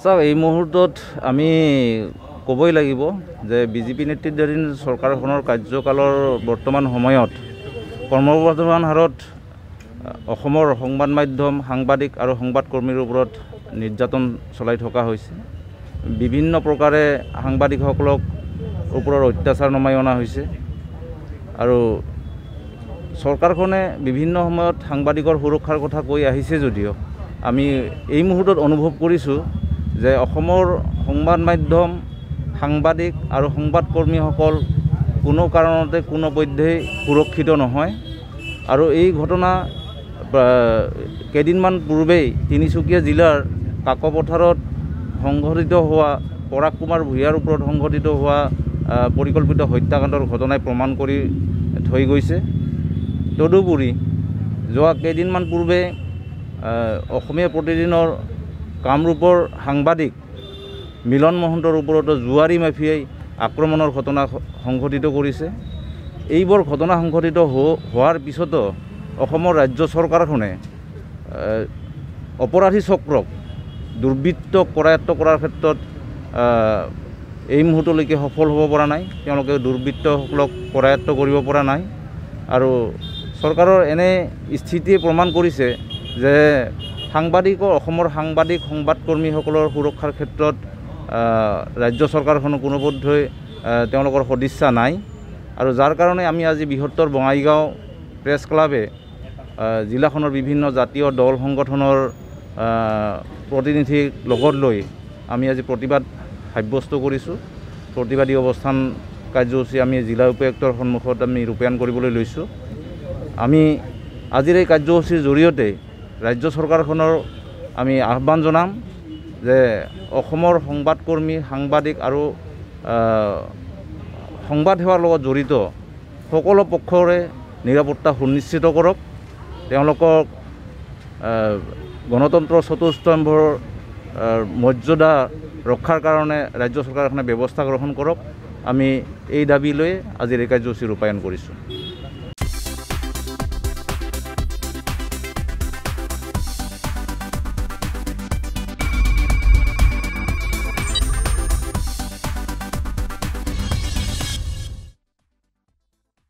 চাওক এই মুহূৰ্তত আমি ক'বই লাগিব যে বিজেপি নেতৃত্বাধীন চৰকাৰখনৰ কাৰ্যকালৰ বৰ্তমান সময়ত ক্ৰমবৰ্ধমান হাৰত অসমৰ সংবাদ মাধ্যম সাংবাদিক আৰু সংবাদকৰ্মীৰ ওপৰত নিৰ্যাতন চলাই থকা হৈছে। বিভিন্ন প্ৰকাৰে সাংবাদিকসকলক ওপৰত অত্যাচাৰ নমাই অনা হৈছে আৰু চৰকাৰখনে বিভিন্ন সময়ত সাংবাদিকৰ সুৰক্ষাৰ কথা কৈ আহিছে যদিও আমি এই মুহূৰ্তত অনুভৱ কৰিছোঁ যে অসমৰ সংবাদ মাধ্যম সাংবাদিক আৰু সংবাদকৰ্মীসকল কোনো কাৰণতে কোনো পধ্যেই সুৰক্ষিত নহয়। আৰু এই ঘটনা কেইদিনমান পূৰ্বেই তিনিচুকীয়া জিলাৰ কাকপথাৰত সংঘটিত হোৱা পৰাগ কুমাৰ ভূঞাৰ ওপৰত সংঘটিত হোৱা পৰিকল্পিত হত্যাকাণ্ডৰ ঘটনাই প্ৰমাণ কৰি থৈ গৈছে। তদুপৰি যোৱা কেইদিনমান পূৰ্বে অসমীয়া প্ৰতিদিনৰ কামৰূপৰ সাংবাদিক মিলন মহন্তৰ ওপৰতো জুৱাৰী মাফিয়াই আক্ৰমণৰ ঘটনা সংঘটিত কৰিছে। এইবোৰ ঘটনা সংঘটিত হোৱাৰ পিছতো অসমৰ ৰাজ্য চৰকাৰখনে অপৰাধী চক্ৰক দুৰ্বৃত্তক কৰায়ত্ব কৰাৰ ক্ষেত্ৰত এই মুহূৰ্তলৈকে সফল হ'ব পৰা নাই। তেওঁলোকে দুৰ্বৃত্তসকলক কৰায়ত্ব কৰিব পৰা নাই আৰু চৰকাৰৰ এনে স্থিতিয়ে প্ৰমাণ কৰিছে যে অসমৰ সাংবাদিক সংবাদকৰ্মীসকলৰ সুৰক্ষাৰ ক্ষেত্ৰত ৰাজ্য চৰকাৰখনৰ কোনোপধ্যেই তেওঁলোকৰ সদিচ্ছা নাই। আৰু যাৰ কাৰণে আমি আজি বৃহত্তৰ বঙাইগাঁও প্ৰেছ ক্লাবে জিলাখনৰ বিভিন্ন জাতীয় দল সংগঠনৰ প্ৰতিনিধিক লগত লৈ আমি আজি প্ৰতিবাদ সাব্যস্ত কৰিছোঁ। প্ৰতিবাদী অৱস্থান কাৰ্যসূচী আমি জিলা উপায়ুক্তৰ সন্মুখত আমি ৰূপায়ণ কৰিবলৈ লৈছোঁ। আমি আজিৰ এই কাৰ্যসূচীৰ জৰিয়তে ৰাজ্য চৰকাৰখনৰ আমি আহ্বান জনাম যে অসমৰ সংবাদকৰ্মী সাংবাদিক আৰু সংবাদ সেৱাৰ লগত জড়িত সকলো পক্ষৰে নিৰাপত্তা সুনিশ্চিত কৰক। তেওঁলোকক গণতন্ত্ৰৰ চতুস্তম্ভৰ মৰ্যাদা ৰক্ষাৰ কাৰণে ৰাজ্য চৰকাৰখনে ব্যৱস্থা গ্ৰহণ কৰক। আমি এই দাবী লৈ আজিৰ এই কাৰ্যসূচী ৰূপায়ণ কৰিছোঁ।